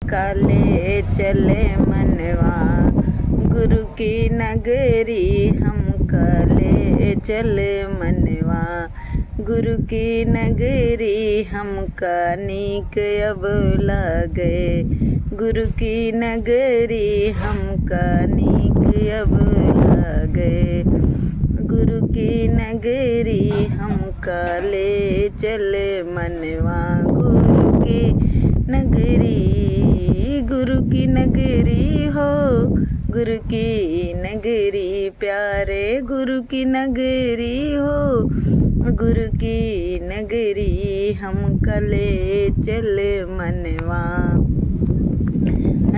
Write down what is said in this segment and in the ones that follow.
काले चले मनवा, गुरु की नगरी हम काले चले मनवा। गुरु की नगरी हम नीक अब लागे, गुरु की नगरी हम नीक अब लागे। गुरु की नगरी हम काले चले मनवा, गुरु की नगरी, गुरु की नगरी हो, गुरु की नगरी प्यारे, गुरु की नगरी हो, गुरु की नगरी हम काले चले मनवा।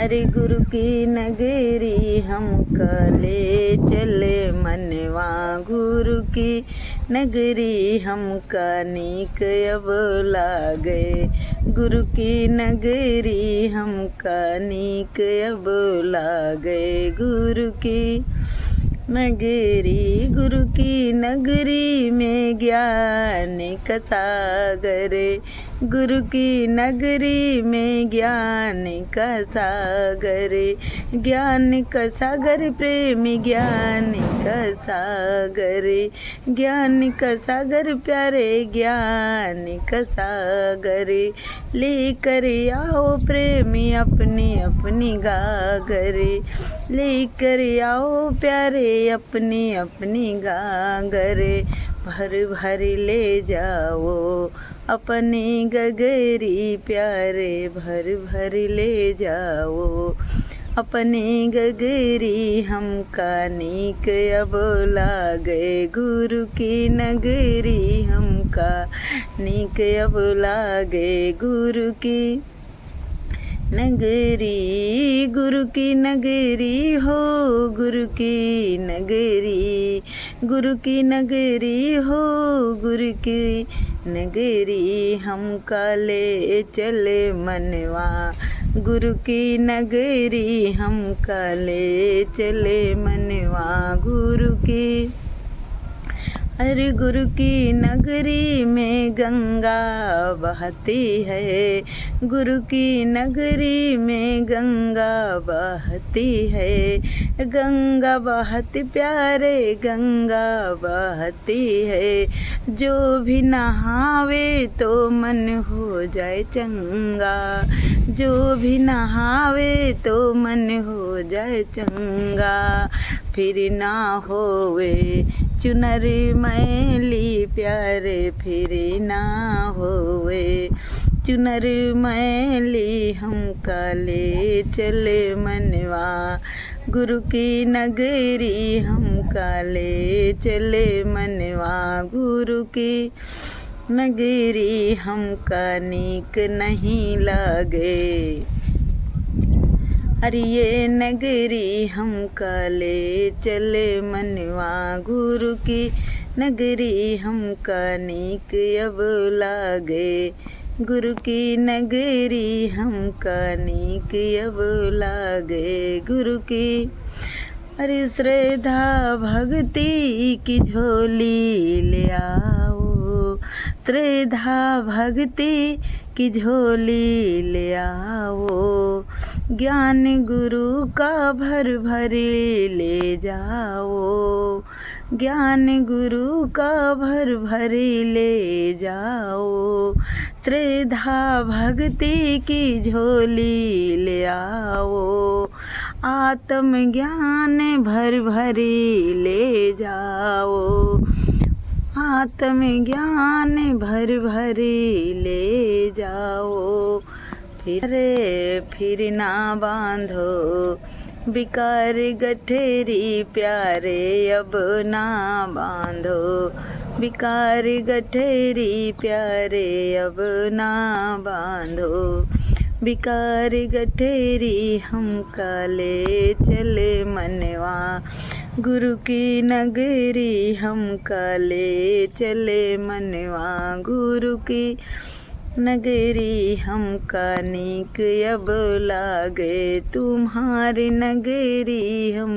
अरे गुरु की नगरी हम काले चले मनवा, गुरु की नगरी हम नीक अब लागे, गुरु की नगरी हम नीक अब लागे। गुरु की नगरी, गुरु की नगरी में ज्ञान का सागर, गुरु की नगरी में ज्ञान का सागर, ज्ञान का सागर प्रेमी ज्ञान का सागर, ज्ञान का सागर प्यारे ज्ञान का सागर। लेकर आओ प्रेमी अपनी अपनी गागर, लेकर आओ प्यारे अपनी अपनी गागर। भर भर ले जाओ अपनी गगरी प्यारे, भर भर ले जाओ अपनी गगरी हम नीक अब लागे, गुरु की नगरी हम नीक अब लागे। गुरु की नगरी, गुरु की नगरी हो, गुरु की नगरी, गुरु की नगरी हो, गुरु की नगरी हम काले चले मनवा, गुरु की नगरी हम काले चले मनवा। गुरु की, अरे गुरु की नगरी में गंगा बहती है, गुरु की नगरी में गंगा बहती है, गंगा बहती प्यारे गंगा बहती है। जो भी नहावे तो मन हो जाए चंगा, जो भी नहावे तो मन हो जाए चंगा। फिर ना होवे चुनर मैली प्यारे, फिर ना होवे चुनर मैली हम काले चले मनवा, गुरु की नगरी हम काले चले मनवा। गुरु की नगरी हम नीक नहीं लागे, अरे ये नगरी हम काले चले मनवा, गुरु की नगरी हम नीक अब लागे, गुरु की नगरी हम नीक अब लागे। गुरु की, अरे श्रद्धा भक्ति की झोली ले आओ, श्रद्धा भक्ति की झोली ले आओ, ज्ञान गुरु का भर भरी ले जाओ, ज्ञान गुरु का भर भरी ले जाओ, श्रद्धा भक्ति की झोली ले आओ, आत्म ज्ञान भर भरी ले जाओ, आत्म ज्ञान भर भरी ले जाओ। फिर ना बांधो बिकार गठरी प्यारे, अब ना बांधो बिकार गठरी प्यारे, अब ना बांधो बिकार गठरी हम काले चले मनवा, गुरु की नगरी हम काले चले मनवा। गुरु की नगरी हम नीक अब लागे, तुम्हारी नगरी हम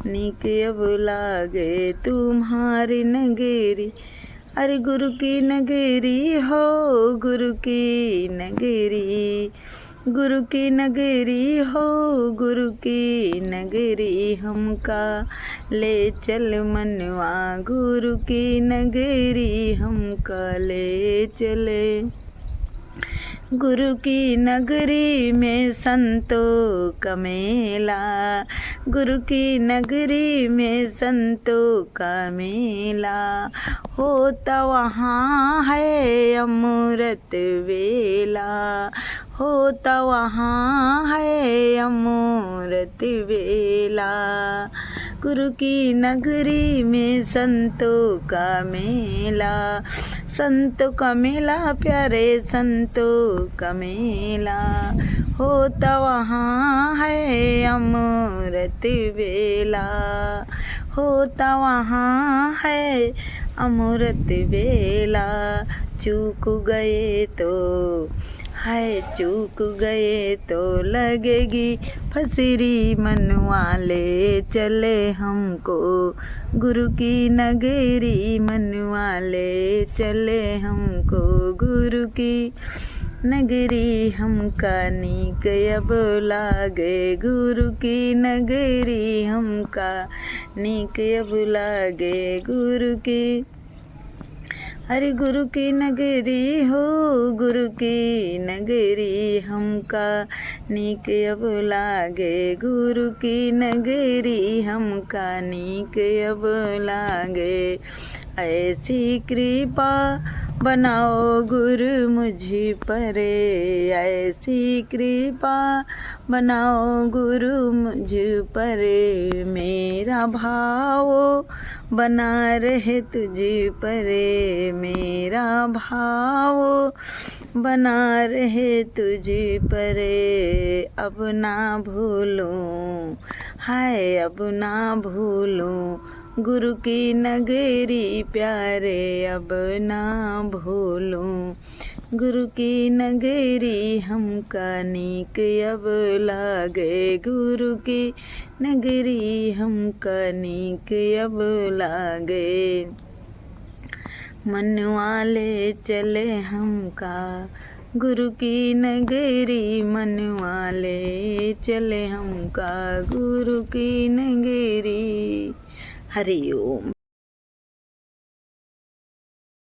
नीक अब लागे, तुम्हारी नगरी। अरे गुरु की नगरी हो, गुरु की नगरी, गुरु की नगरी हो, गुरु की नगरी हमका ले चल मनवा, गुरु की नगरी हमका ले चले। गुरु की नगरी में संतों का मेला, गुरु की नगरी में संतों का मेला, होता वहाँ है अमृत वेला, होता वहाँ है अमृत वेला। गुरु की नगरी में संतों का मेला, संतों का मेला प्यारे संतों का मेला, होता वहाँ है अमृत वेला, होता वहाँ है अमृत वेला। चूक गए तो हाय, चूक गए तो लगेगी फसरी, मनवा ले चले हमको गुरु की नगरी, मनवा ले चले हमको गुरु की नगरी हमका नीक अब लागे, गुरु की नगरी हमका नीक अब लागे। गुरु की हरि गुरु की नगरी हो, गुरु की नगरी हमका नीक अब लागे, गुरु की नगरी हमका नीक अब लागे। ऐसी कृपा बनाओ गुरु मुझ पर, ऐसी कृपा बनाओ गुरु मुझ पर, मेरा भाव बना रहे तुझ पर, मेरा भाव बना रहे तुझ पर। अब ना भूलूं हाय, अब ना भूलूं गुरु की नगरी प्यारे, अब ना भूलूं गुरु की नगरी हमका नीक अब लागे, गुरु की नगरी हमका नीक अब लागे। मनवा ले चले हमका गुरु की नगरी, मनवा ले चले हमका गुरु की नगरी। हरि ओम।